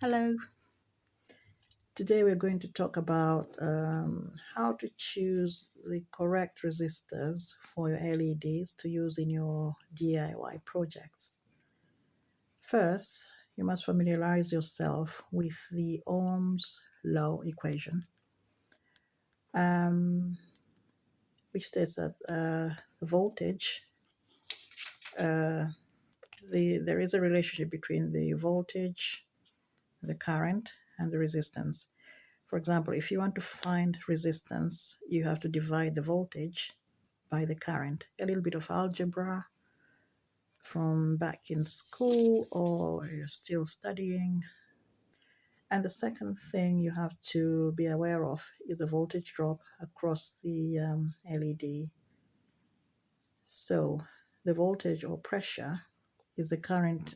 Hello. Today we're going to talk about how to choose the correct resistors for your LEDs to use in your DIY projects. First, you must familiarize yourself with the Ohm's law equation, um, which states that voltage, uh, there is a relationship between the voltage, the current, and the resistance. For example, if you want to find resistance, you have to divide the voltage by the current. A little bit of algebra from back in school or you're still studying. And the second thing you have to be aware of is a voltage drop across the LED. So the voltage or pressure is the current.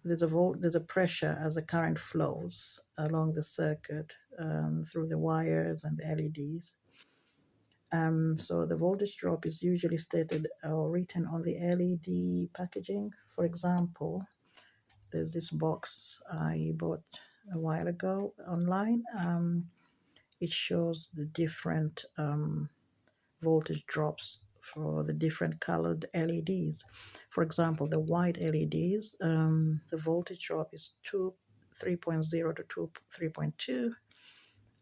There's a pressure as the current flows along the circuit through the wires and the LEDs. So the voltage drop is usually stated or written on the LED packaging. For example, there's this box I bought a while ago online. It shows the different voltage drops for the different colored LEDs. For example, the white LEDs, the voltage drop is 3.0 to 3.2,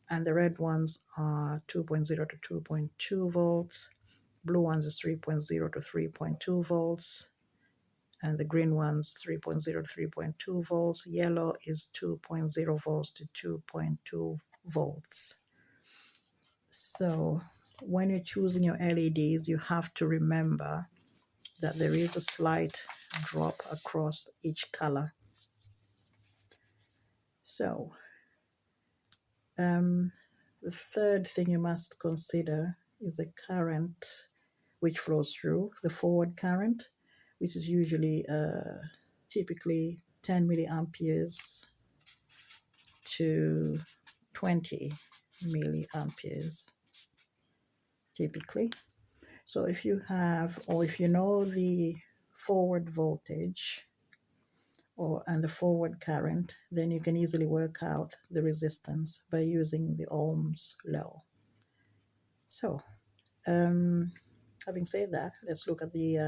and the red ones are 2.0 to 2.2 volts. Blue ones is 3.0 to 3.2 volts, and the green ones 3.0 to 3.2 volts. Yellow is 2.0 volts to 2.2 volts. So when you're choosing your LEDs, you have to remember that there is a slight drop across each color. So the third thing you must consider is the current which flows through, the forward current, which is usually typically 10 milliamperes to 20 milliamperes typically. So if you have, or if you know the forward voltage and the forward current, then you can easily work out the resistance by using the Ohm's law. So having said that, let's look at the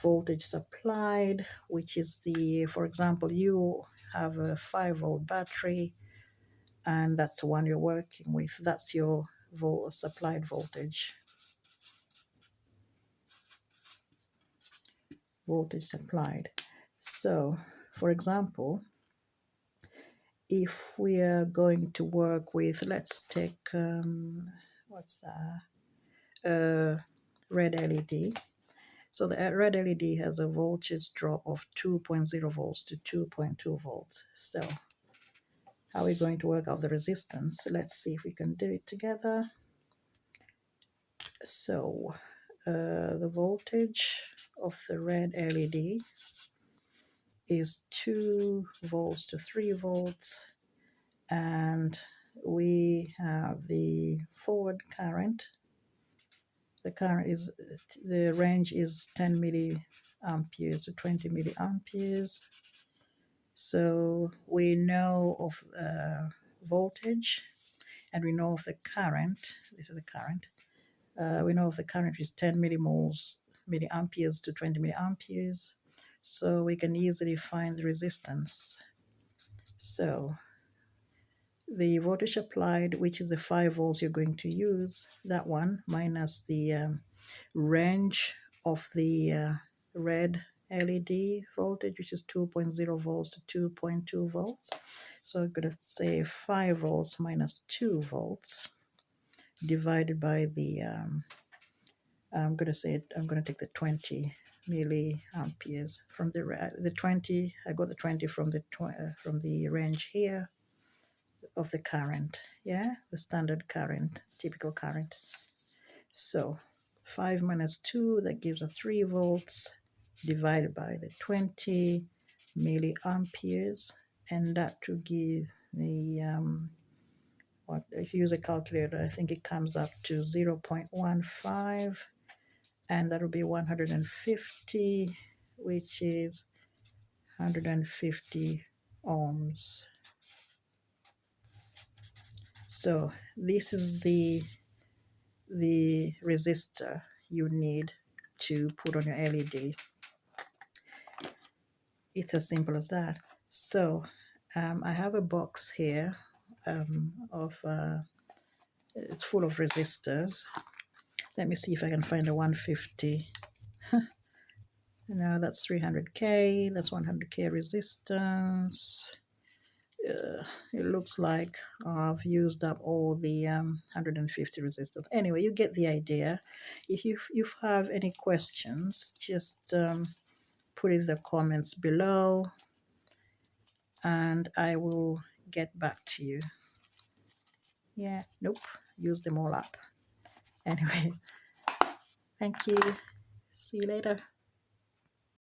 voltage supplied, which is for example, you have a 5-volt battery, and that's the one you're working with. That's your supplied voltage supplied. So, for example, if we are going to work with, let's take, what's that? Red LED. So the red LED has a voltage drop of 2.0 volts to 2.2 volts. So how are we going to work out the resistance? Let's see if we can do it together. So the voltage of the red LED is 2 volts to 3 volts, and we have the forward current. The range is 10 milliamperes to 20 milliamperes. So we know of voltage, and we know of the current. This is the current. We know of the current is 10 milliamperes to 20 milliamperes. So we can easily find the resistance. So the voltage applied, which is the 5 volts you're going to use, that one minus the range of the red LED voltage, which is 2.0 volts to 2.2 volts. So I'm going to say 5 volts minus 2 volts divided by the, I'm going to take the 20 milliamperes from the 20. I got the 20 from the range here of the current, the standard current, typical current. So 5 minus 2, that gives us 3 volts divided by the 20 milliamperes, and that to give the if you use a calculator, I think it comes up to 0.15, and that will be 150, which is 150 ohms. So this is the resistor you need to put on your LED. It's as simple as that. So I have a box here it's full of resistors. Let me see if I can find a 150. No, that's 300K, that's 100K resistance. It looks like I've used up all the 150 resistors. Anyway, you get the idea. If you have any questions, just put it in the comments below and I will get back to you. Yeah, nope, use them all up. Anyway, thank you. See you later.